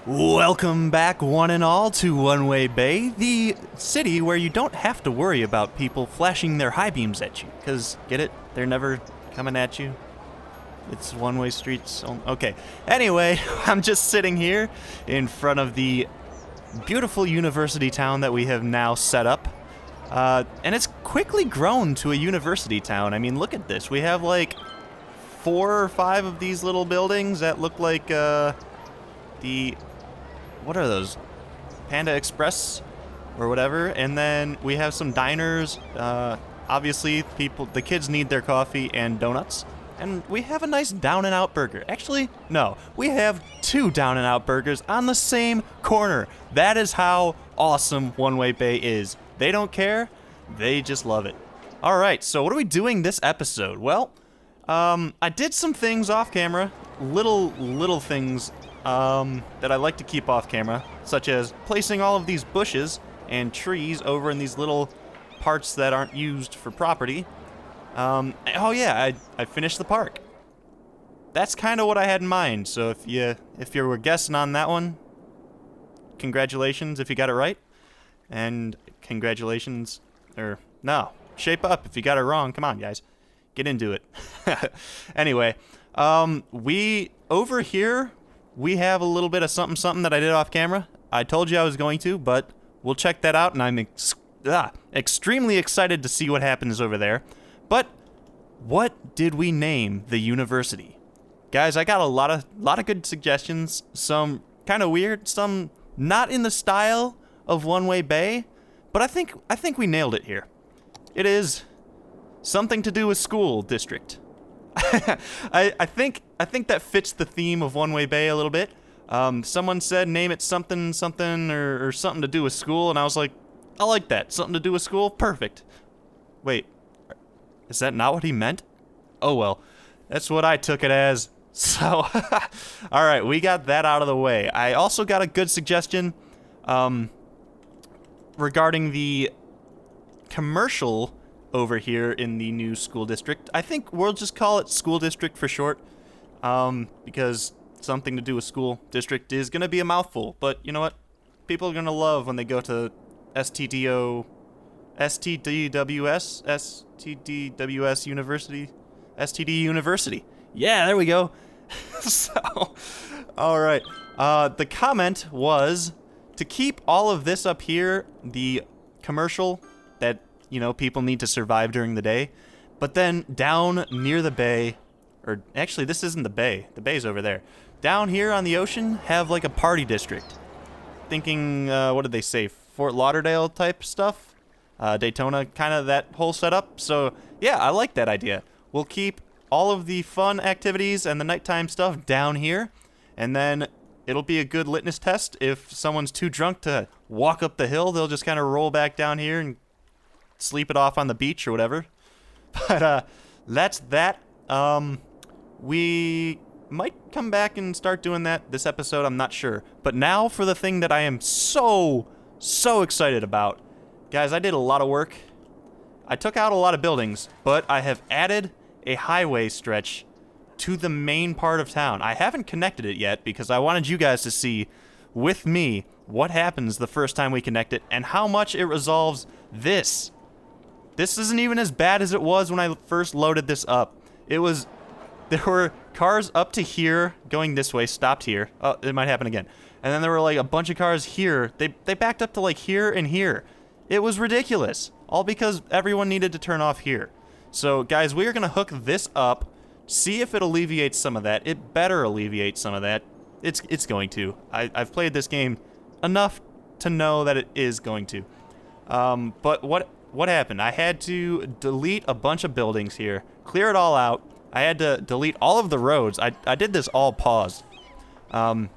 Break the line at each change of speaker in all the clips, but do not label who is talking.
Welcome back, one and all, to One Way Bay, the city where you don't have to worry about people flashing their high beams at you. Because, get it? They're never coming at you. It's one-way streets. Okay. Anyway, I'm just sitting here in front of the beautiful university town that we have now set up. And it's quickly grown to a university town. I mean, look at this. We have like 4 or 5 of these little buildings that look like what are those? Panda Express or whatever. And then we have some diners. Obviously, the kids need their coffee and donuts. And we have a nice Down-N-Out burger. Actually, no. We have 2 Down-N-Out burgers on the same corner. That is how awesome One Way Bay is. They don't care. They just love it. All right, so what are we doing this episode? Well, I did some things off camera. Little things that I like to keep off camera, such as placing all of these bushes and trees over in these little parts that aren't used for property. Oh yeah, I finished the park. That's kind of what I had in mind. So if you were guessing on that one, congratulations if you got it right, and congratulations, or no, shape up if you got it wrong. Come on, guys, get into it. Anyway, over here we have a little bit of something that I did off camera. I told you I was going to, but we'll check that out, and I'm extremely excited to see what happens over there. But what did we name the university? Guys, I got a lot of good suggestions. Some kind of weird, some not in the style of One Way Bay, but I think we nailed it here. It is something to do with school district. I think that fits the theme of One Way Bay a little bit. Someone said name it something or something to do with school, and I was like, I like that. Something to do with school? Perfect. Wait, is that not what he meant? Oh well, that's what I took it as. So, all right, we got that out of the way. I also got a good suggestion regarding the commercial over here in the new school district. I think we'll just call it school district for short, because something to do with school district is going to be a mouthful. But you know what? People are going to love when they go to STDWS University. STD University. Yeah, there we go. So, all right. The comment was to keep all of this up here, the commercial that, people need to survive during the day. But then down near the bay, or actually this isn't the bay. The bay's over there. Down here on the ocean, have like a party district. Thinking, what did they say? Fort Lauderdale type stuff? Daytona, kind of that whole setup. So, yeah, I like that idea. We'll keep all of the fun activities and the nighttime stuff down here, and then it'll be a good litmus test. If someone's too drunk to walk up the hill, they'll just kind of roll back down here and sleep it off on the beach or whatever. But that's that. We might come back and start doing that this episode, I'm not sure. But now for the thing that I am so excited about. Guys, I did a lot of work. I took out a lot of buildings, but I have added a highway stretch to the main part of town. I haven't connected it yet because I wanted you guys to see with me what happens the first time we connect it and how much it resolves this. This isn't even as bad as it was when I first loaded this up. There were cars up to here going this way, stopped here. Oh, it might happen again. And then there were like a bunch of cars here. They backed up to like here and here. It was ridiculous. All because everyone needed to turn off here. So, guys, we are going to hook this up, see if it alleviates some of that. It better alleviate some of that. It's going to. I've played this game enough to know that it is going to. But what happened? I had to delete a bunch of buildings here, clear it all out. I had to delete all of the roads. I did this all paused. I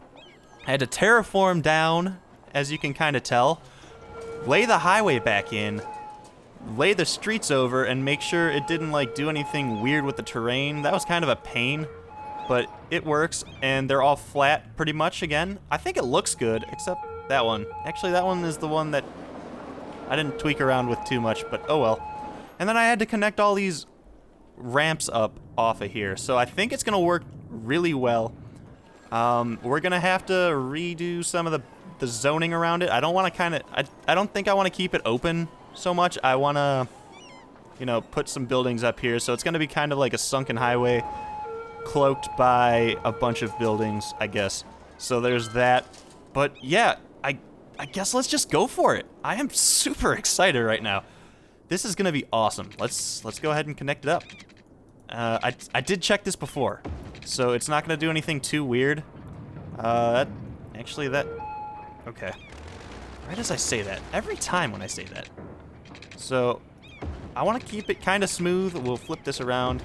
had to terraform down, as you can kind of tell, lay the highway back in, lay the streets over, and make sure it didn't like do anything weird with the terrain. That was kind of a pain, but it works, and they're all flat pretty much again. I think it looks good, except that one. Actually, that one is the one that I didn't tweak around with too much, but oh well. And then I had to connect all these ramps up off of here, so I think it's gonna work really well. We're gonna have to redo some of the zoning around it. I don't want to I don't think I want to keep it open so much. I want to, you know, put some buildings up here. So it's gonna be kind of like a sunken highway cloaked by a bunch of buildings, I guess. So there's that. But yeah, I guess let's just go for it. I am super excited right now. This is gonna be awesome. Let's go ahead and connect it up. I did check this before, so it's not gonna do anything too weird. Okay. Right as I say that, every time when I say that. So I want to keep it kind of smooth. We'll flip this around.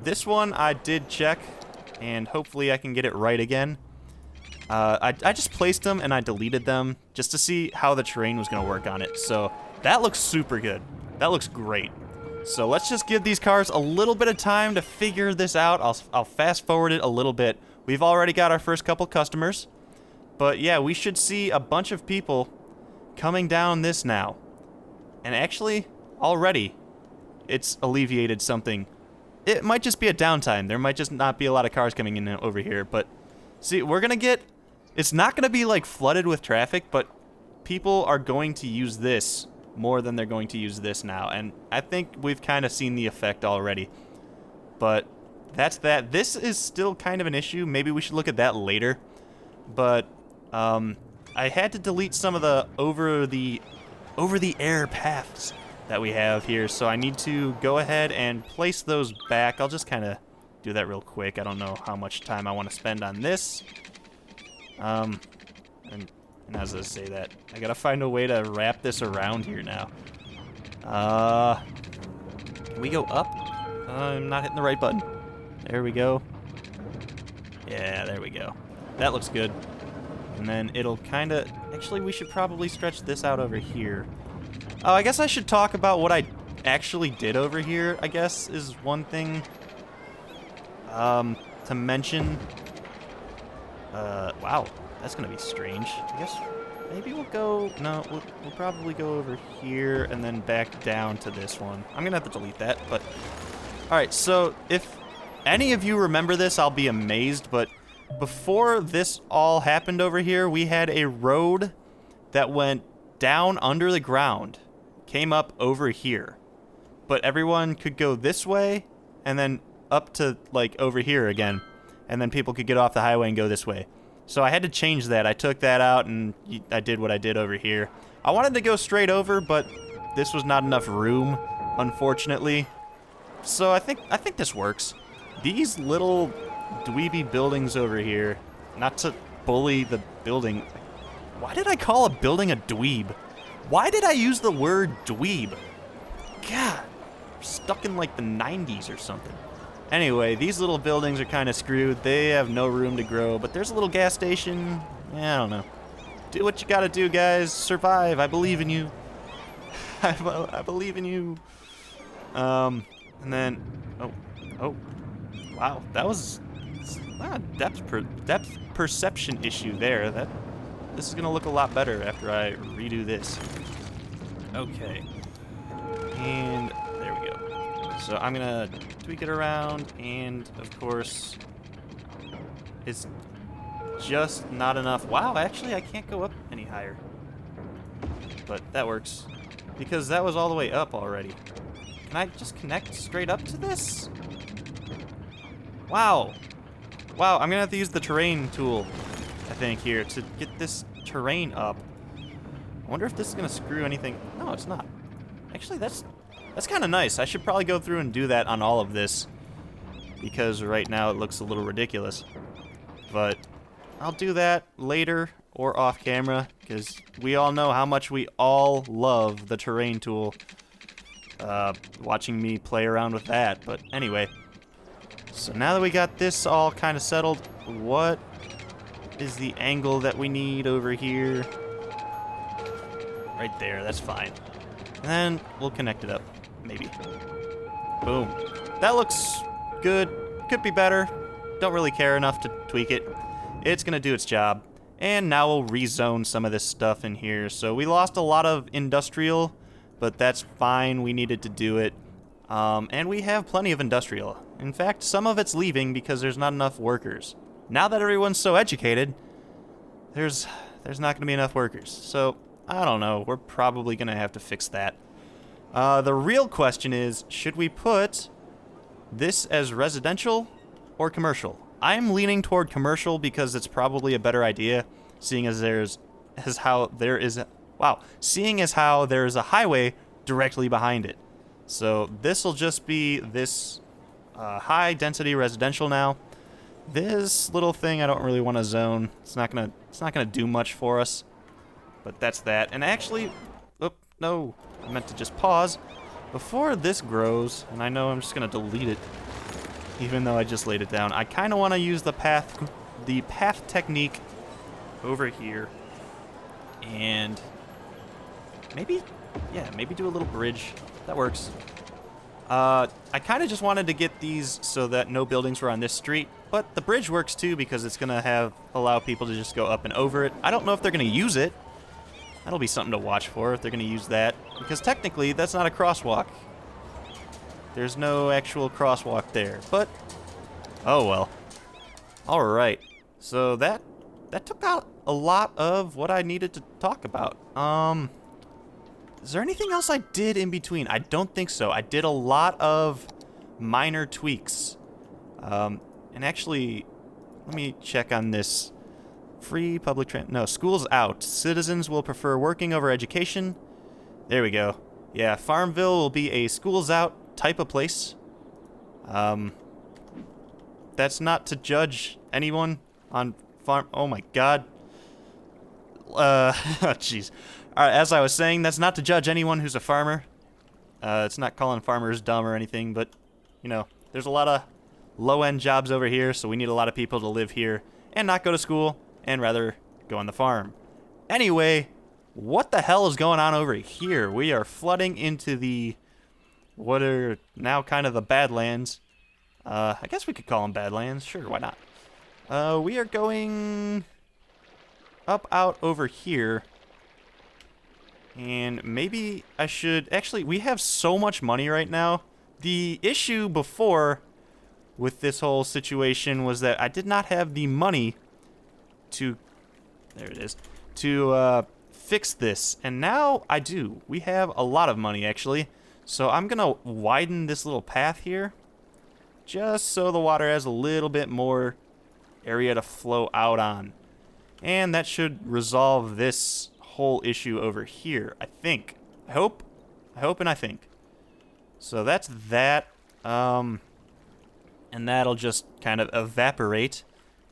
This one I did check, and hopefully I can get it right again. I just placed them and I deleted them just to see how the terrain was going to work on it. So that looks super good. That looks great. So let's just give these cars a little bit of time to figure this out. I'll fast forward it a little bit. We've already got our first couple customers. But yeah, we should see a bunch of people coming down this now. And actually, already, it's alleviated something. It might just be a downtime. There might just not be a lot of cars coming in over here. But see, we're going to get... It's not going to be like flooded with traffic, but people are going to use this more than they're going to use this now. And I think we've kind of seen the effect already. But that's that. This is still kind of an issue. Maybe we should look at that later. But I had to delete some of the over the air paths that we have here. So I need to go ahead and place those back. I'll just kind of do that real quick. I don't know how much time I want to spend on this. And as I say that, I gotta find a way to wrap this around here now. Can we go up? I'm not hitting the right button. There we go. Yeah, there we go. That looks good. And then it'll kind of... Actually, we should probably stretch this out over here. Oh, I guess I should talk about what I actually did over here, I guess, is one thing to mention. Wow, that's going to be strange. I guess maybe we'll go... No, we'll probably go over here and then back down to this one. I'm going to have to delete that, but... Alright, so if any of you remember this, I'll be amazed, but before this all happened over here, we had a road that went down under the ground, came up over here. But everyone could go this way and then up to, like, over here again. And then people could get off the highway and go this way. So I had to change that. I took that out and I did what I did over here. I wanted to go straight over, but this was not enough room, unfortunately. So I think this works. These little dweeby buildings over here, not to bully the building. Why did I call a building a dweeb? Why did I use the word dweeb? God, I'm stuck in like the 90s or something. Anyway, these little buildings are kind of screwed. They have no room to grow, but there's a little gas station. Yeah, I don't know. Do what you gotta do, guys. Survive. I believe in you. I believe in you. And then, oh, wow, that was depth perception issue there. This is gonna look a lot better after I redo this. Okay, and there we go. So I'm gonna tweak it around, and of course, it's just not enough. Wow, actually, I can't go up any higher, but that works because that was all the way up already. Can I just connect straight up to this? Wow. Wow, I'm gonna have to use the terrain tool, I think, here to get this terrain up. I wonder if this is gonna screw anything. No, it's not. Actually, that's kind of nice. I should probably go through and do that on all of this because right now it looks a little ridiculous. But I'll do that later or off camera because we all know how much we all love the terrain tool. Watching me play around with that. But anyway, so now that we got this all kind of settled, what is the angle that we need over here? Right there, that's fine. And then we'll connect it up, maybe. Boom. That looks good. Could be better. Don't really care enough to tweak it. It's gonna do its job. And now we'll rezone some of this stuff in here. So we lost a lot of industrial, but that's fine. We needed to do it. And we have plenty of industrial. In fact, some of it's leaving because there's not enough workers. now that everyone's so educated, there's not going to be enough workers. So, I don't know. We're probably going to have to fix that. The real question is, should we put this as residential or commercial? I'm leaning toward commercial because it's probably a better idea, seeing as how there is a highway directly behind it. So this will just be this high density residential now. This little thing I don't really want to zone. It's not gonna do much for us. But that's that. And actually, no, I meant to just pause before this grows. And I know I'm just gonna delete it, even though I just laid it down. I kind of want to use the path technique over here, and maybe do a little bridge. That works. I kind of just wanted to get these so that no buildings were on this street, but the bridge works too because it's gonna allow people to just go up and over it. I don't know if they're gonna use it. That'll be something to watch for if they're gonna use that, because technically that's not a crosswalk. There's no actual crosswalk there, but oh well. All right, so that took out a lot of what I needed to talk about. Is there anything else I did in between? I don't think so. I did a lot of minor tweaks. And actually, let me check on this. Free public school's out. Citizens will prefer working over education. There we go. Yeah, Farmville will be a schools out type of place. That's not to judge anyone on farm. Oh my god. Jeez. Alright, as I was saying, that's not to judge anyone who's a farmer. It's not calling farmers dumb or anything, but, you know, there's a lot of low-end jobs over here, so we need a lot of people to live here and not go to school and rather go on the farm. Anyway, what the hell is going on over here? We are flooding into what are now kind of the Badlands. I guess we could call them Badlands. Sure, why not? We are going out over here. And maybe I should... Actually, we have so much money right now. The issue before with this whole situation was that I did not have the money to... There it is. To fix this. And now I do. We have a lot of money, actually. So I'm going to widen this little path here, just so the water has a little bit more area to flow out on. And that should resolve this whole issue over here, I think. I hope and I think. So that's that. And that'll just kind of evaporate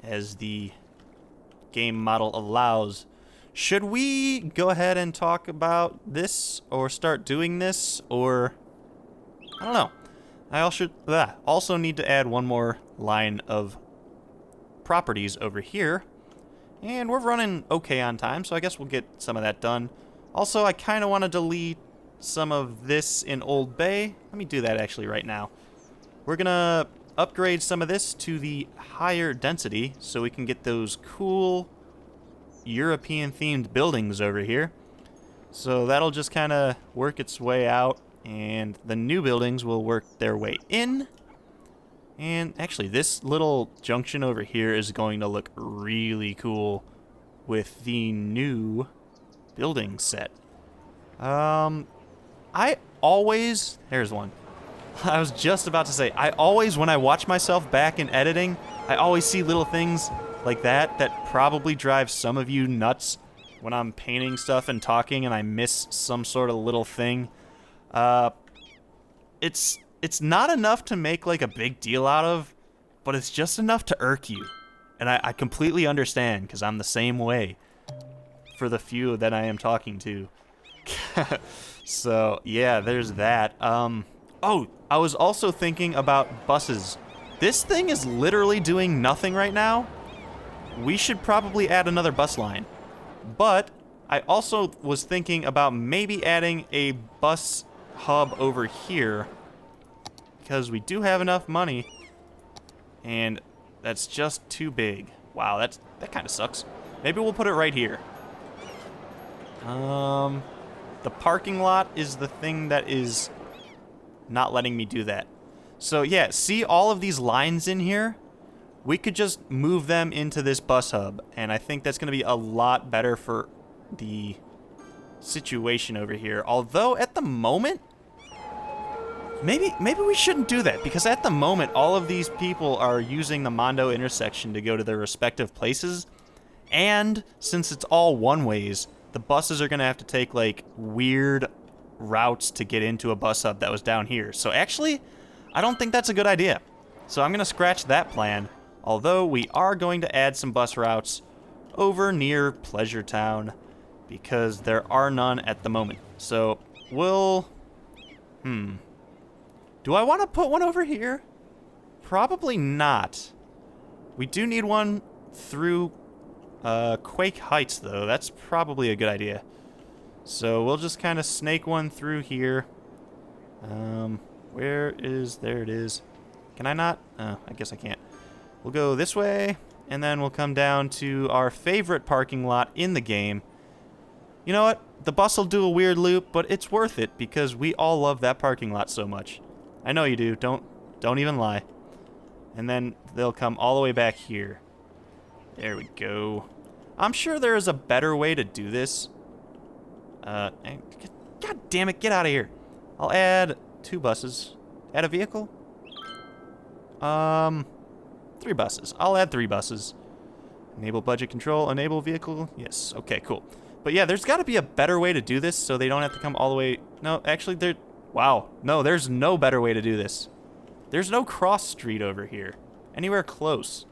as the game model allows. Should we go ahead and talk about this or start doing this, or I don't know. I also need to add one more line of properties over here. And we're running okay on time, so I guess we'll get some of that done. Also, I kind of want to delete some of this in Old Bay. Let me do that actually right now. We're going to upgrade some of this to the higher density so we can get those cool European-themed buildings over here. So that'll just kind of work its way out, and the new buildings will work their way in. And actually, this little junction over here is going to look really cool with the new building set. There's one. I was just about to say, when I watch myself back in editing, I always see little things like that probably drive some of you nuts when I'm painting stuff and talking and I miss some sort of little thing. It's not enough to make like a big deal out of, but it's just enough to irk you. And I completely understand, because I'm the same way for the few that I am talking to. So, yeah, there's that. Oh, I was also thinking about buses. This thing is literally doing nothing right now. We should probably add another bus line. But I also was thinking about maybe adding a bus hub over here, because we do have enough money, and that's just too big. Wow, that kind of sucks. Maybe we'll put it right here. The parking lot is the thing that is not letting me do that. So yeah, see all of these lines in here? we could just move them into this bus hub, and I think that's going to be a lot better for the situation over here. Although, at the moment, maybe we shouldn't do that, because at the moment, all of these people are using the Mondo intersection to go to their respective places, and since it's all one-ways, the buses are going to have to take, like, weird routes to get into a bus hub that was down here. So actually, I don't think that's a good idea. So I'm going to scratch that plan, although we are going to add some bus routes over near Pleasure Town, because there are none at the moment. So we'll... Do I want to put one over here? Probably not. We do need one through Quake Heights, though. That's probably a good idea. So we'll just kind of snake one through here. Where is... There it is. Can I not? Oh, I guess I can't. We'll go this way, and then we'll come down to our favorite parking lot in the game. You know what? The bus will do a weird loop, but it's worth it because we all love that parking lot so much. I know you do. Don't even lie. And then they'll come all the way back here. There we go. I'm sure there is a better way to do this. God damn it, get out of here. I'll add 2 buses. Add a vehicle? 3 buses. I'll add 3 buses. Enable budget control, enable vehicle. Yes, okay, cool. But yeah, there's got to be a better way to do this so they don't have to come all the way. No, actually, wow. No, there's no better way to do this. There's no cross street over here. Anywhere close.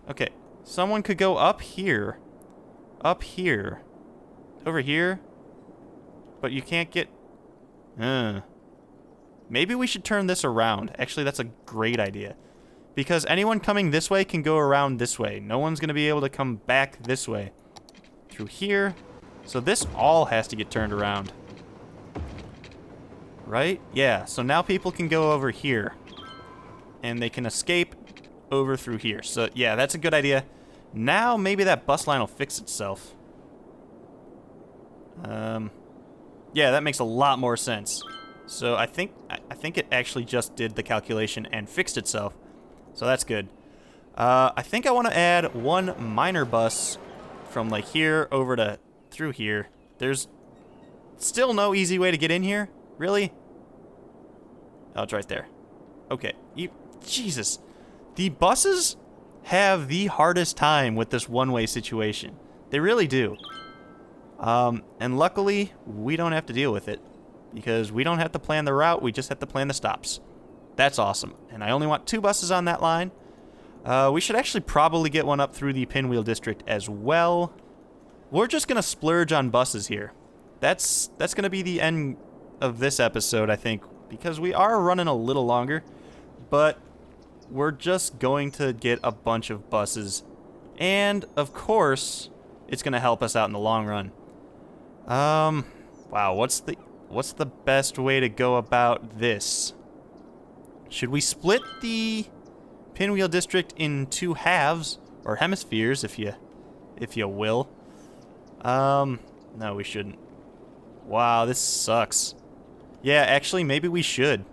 Okay. Someone could go up here. Up here. Over here. But you can't get... Maybe we should turn this around. Actually, that's a great idea. Because anyone coming this way can go around this way. No one's going to be able to come back this way. Through here. So this all has to get turned around. Right? Yeah, so now people can go over here. And they can escape over through here. So, yeah, that's a good idea. Now, maybe that bus line will fix itself. Yeah, that makes a lot more sense. So I think it actually just did the calculation and fixed itself. So that's good. I think I want to add 1 minor bus from like here over to through here. There's still no easy way to get in here? Really? Oh, it's right there. Okay. Jesus. The buses have the hardest time with this one-way situation. They really do. And luckily, we don't have to deal with it. Because we don't have to plan the route, we just have to plan the stops. That's awesome. And I only want 2 buses on that line. We should actually probably get one up through the Pinwheel District as well. We're just going to splurge on buses here. That's going to be the end of this episode, I think. Because we are running a little longer. But we're just going to get a bunch of buses. And, of course, it's going to help us out in the long run. Wow, what's the best way to go about this? Should we split the Pinwheel District in 2 halves, or hemispheres, if you will? No, we shouldn't. Wow, this sucks. Yeah, actually, maybe we should.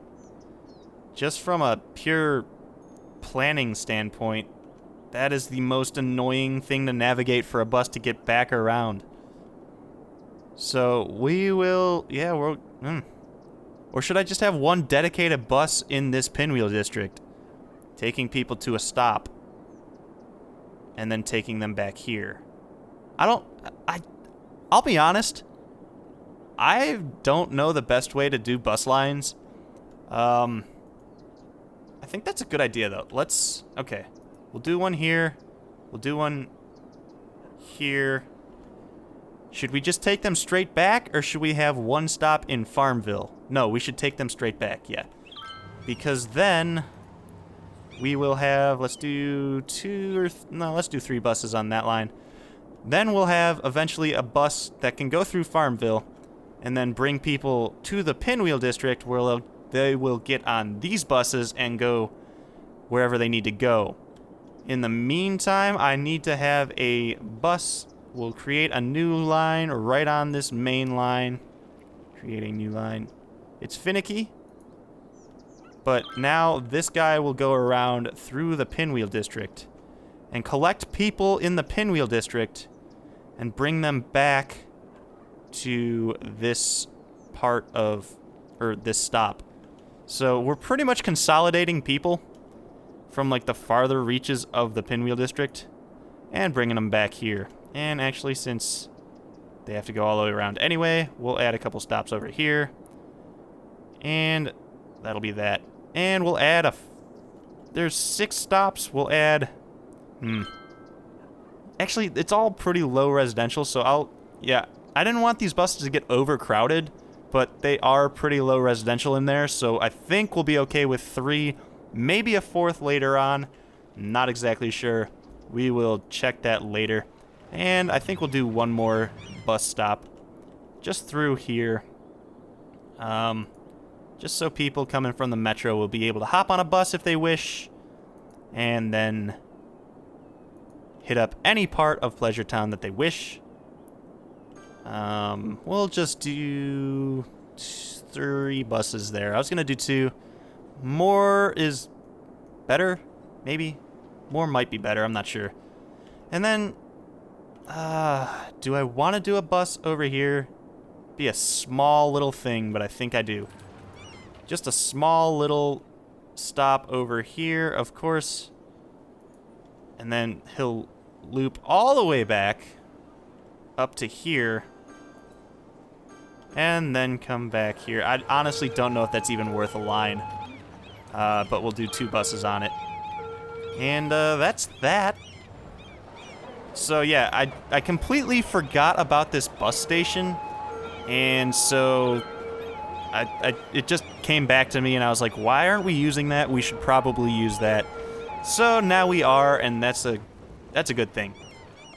Just from a pure planning standpoint, that is the most annoying thing to navigate for a bus to get back around. So we will, yeah, or should I just have 1 dedicated bus in this Pinwheel District, taking people to a stop, and then taking them back here? I'll be honest, I don't know the best way to do bus lines. I think that's a good idea, though. Okay, we'll do one here, we'll do one here. Should we just take them straight back, or should we have 1 stop in Farmville? No, we should take them straight back, yeah. Because then we will have, let's do 3 buses on that line. Then we'll have eventually a bus that can go through Farmville and then bring people to the Pinwheel District where they will get on these buses and go wherever they need to go. In the meantime, I need to have a bus. We'll create a new line right on this main line. Create a new line. It's finicky, But now this guy will go around through the Pinwheel District and collect people in the Pinwheel District and bring them back to this part of, or this stop. So we're pretty much consolidating people from like the farther reaches of the Pinwheel District and bringing them back here. And actually, since they have to go all the way around anyway, we'll add a couple stops over here. And that'll be that. And we'll add there's 6 stops. We'll add, actually, it's all pretty low residential, so I didn't want these buses to get overcrowded, but they are pretty low residential in there, so I think we'll be okay with 3, maybe a 4th later on. Not exactly sure. We will check that later. And I think we'll do one more bus stop just through here. Just so people coming from the metro will be able to hop on a bus if they wish, and then hit up any part of Pleasure Town that they wish. We'll just do 3 buses there. I was going to do 2. More is better, maybe. More might be better, I'm not sure. And then, do I want to do a bus over here? Be a small little thing, but I think I do. Just a small little stop over here, of course. And then he'll loop all the way back up to here. And then come back here. I honestly don't know if that's even worth a line. But we'll do 2 buses on it. And that's that. So yeah, I completely forgot about this bus station. And so it just came back to me, and I was like, why aren't we using that? We should probably use that. So now we are, and that's a good thing.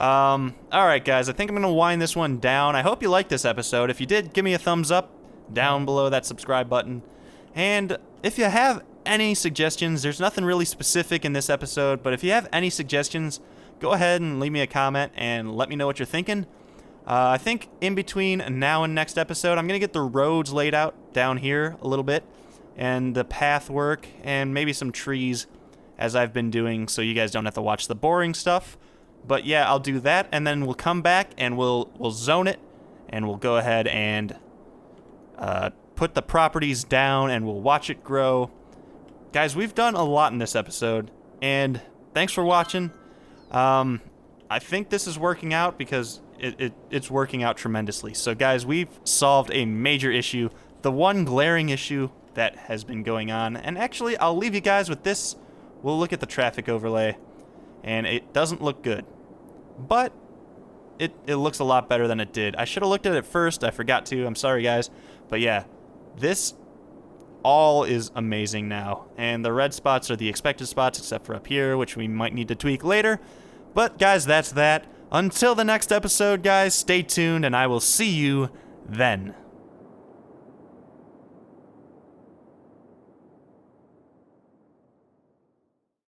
Alright guys, I think I'm going to wind this one down. I hope you liked this episode. If you did, give me a thumbs up down below that subscribe button. And if you have any suggestions, there's nothing really specific in this episode, but if you have any suggestions, go ahead and leave me a comment and let me know what you're thinking. I think in between now and next episode, I'm going to get the roads laid out down here a little bit, and the path work, and maybe some trees, as I've been doing, so you guys don't have to watch the boring stuff. But yeah, I'll do that, and then we'll come back, and we'll zone it, and we'll go ahead and put the properties down, and we'll watch it grow. Guys, we've done a lot in this episode, and thanks for watching. I think this is working out because it's working out tremendously. So guys, we've solved a major issue, the one glaring issue that has been going on. And actually, I'll leave you guys with this. We'll look at the traffic overlay, and it doesn't look good, but it looks a lot better than it did. I should have looked at it first. I forgot to. I'm sorry, guys. But yeah, this all is amazing now. And the red spots are the expected spots, except for up here, which we might need to tweak later. But guys, that's that. Until the next episode, guys, stay tuned, and I will see you then.